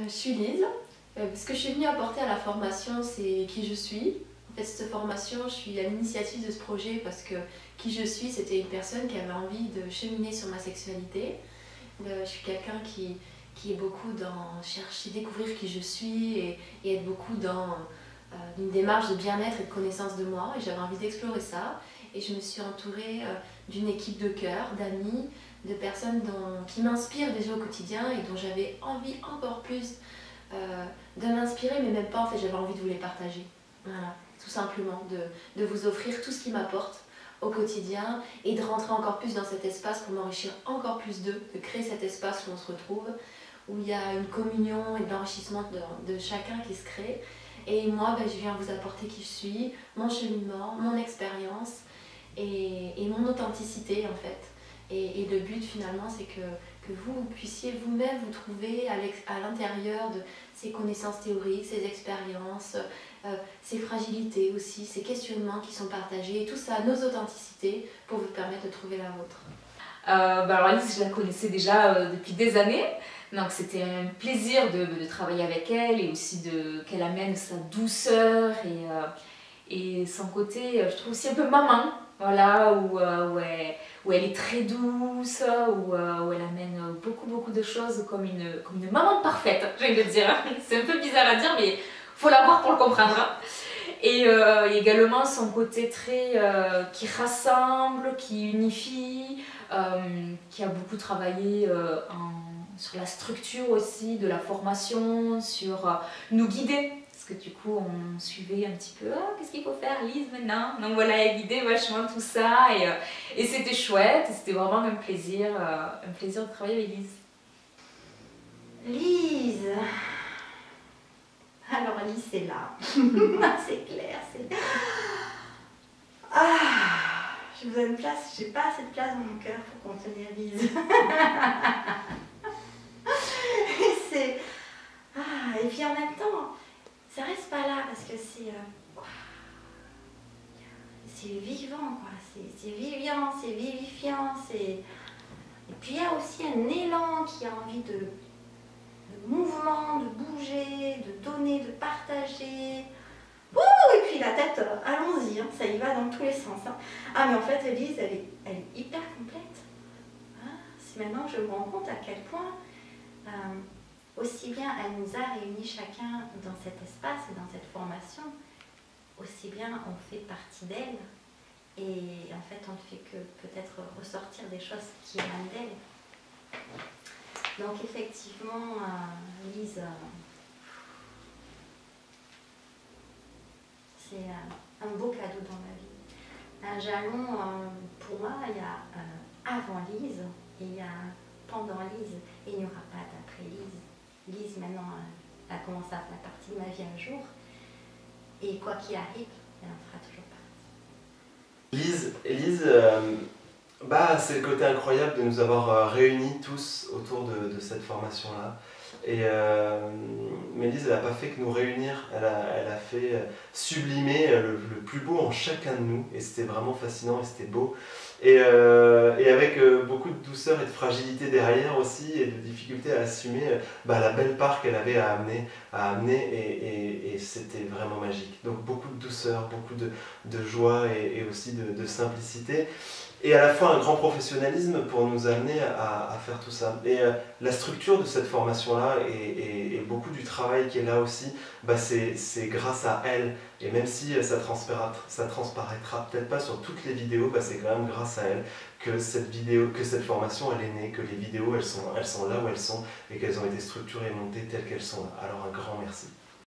Je suis Lise. Ce que je suis venue apporter à la formation, c'est qui je suis. En fait, cette formation, je suis à l'initiative de ce projet parce que qui je suis, c'était une personne qui avait envie de cheminer sur ma sexualité. Je suis quelqu'un qui est beaucoup dans chercher, découvrir qui je suis et être beaucoup dans une démarche de bien-être et de connaissance de moi. Et j'avais envie d'explorer ça. Et je me suis entourée d'une équipe de cœur, d'amis, de personnes qui m'inspirent déjà au quotidien et dont j'avais envie encore plus de m'inspirer, mais même pas, en fait, j'avais envie de vous les partager. Voilà, tout simplement, de vous offrir tout ce qui m'apporte au quotidien et de rentrer encore plus dans cet espace pour m'enrichir encore plus d'eux, de créer cet espace où on se retrouve, où il y a une communion et de l'enrichissement de chacun qui se crée. Et moi, je viens vous apporter qui je suis, mon cheminement, mon expérience et mon authenticité en fait. Et le but finalement, c'est que vous puissiez vous-même vous trouver à l'intérieur de ces connaissances théoriques, ces expériences, ces fragilités aussi, ces questionnements qui sont partagés, et tout ça, nos authenticités, pour vous permettre de trouver la vôtre. Alors Alice, je la connaissais déjà depuis des années, donc c'était un plaisir de travailler avec elle et aussi qu'elle amène sa douceur et son côté, je trouve aussi un peu maman, voilà, où elle est très douce, où elle amène beaucoup de choses comme une maman parfaite, j'ai envie de dire. C'est un peu bizarre à dire, mais il faut la voir pour le comprendre. Et également son côté très qui rassemble, qui unifie, qui a beaucoup travaillé sur la structure aussi de la formation, sur nous guider. Parce que du coup, on suivait un petit peu, qu'est-ce qu'il faut faire, Lise, maintenant? Donc voilà, elle guidait vachement tout ça et c'était chouette, c'était vraiment un plaisir de travailler avec Lise. Lise. Alors Lise, c'est là. C'est clair, c'est... je vous donne place, j'ai pas assez de place dans mon cœur pour contenir Lise. Et puis en même temps, ça reste pas là parce que c'est vivant, quoi. C'est vivant, c'est vivifiant, et puis il y a aussi un élan qui a envie de mouvement, de bouger, de donner, de partager. Et puis la tête, allons-y, hein, ça y va dans tous les sens. Hein. Mais en fait, Elise, elle est hyper complète. Si maintenant je me rends compte à quel point, aussi bien elle nous a réunis chacun dans cet espace et dans cette formation, aussi bien on fait partie d'elle. Et en fait, on ne fait que peut-être ressortir des choses qui émanent d'elle. Donc effectivement, Lise, c'est un beau cadeau dans ma vie. Un jalon, pour moi, il y a avant Lise et il y a pendant Lise. Et il n'y aura pas d'après Lise. Lise, maintenant, elle commence à faire partie de ma vie un jour. Et quoi qu'il arrive, elle en fera toujours partie. Lise, c'est le côté incroyable de nous avoir réunis tous autour de cette formation-là. Mais Lise, elle n'a pas fait que nous réunir, elle a fait sublimer le plus beau en chacun de nous. Et c'était vraiment fascinant et c'était beau. Et avec beaucoup de douceur et de fragilité derrière aussi, et de difficulté à assumer la belle part qu'elle avait à amener et c'était vraiment magique. Donc beaucoup de douceur, beaucoup de joie et aussi de simplicité. Et à la fois un grand professionnalisme pour nous amener à faire tout ça. Et la structure de cette formation-là et beaucoup du travail qui est là aussi, c'est grâce à elle. Et même si ça transparaîtra peut-être pas sur toutes les vidéos, c'est quand même grâce à elle que cette formation elle est née, que les vidéos elles sont là où elles sont et qu'elles ont été structurées et montées telles qu'elles sont là. Alors un grand merci.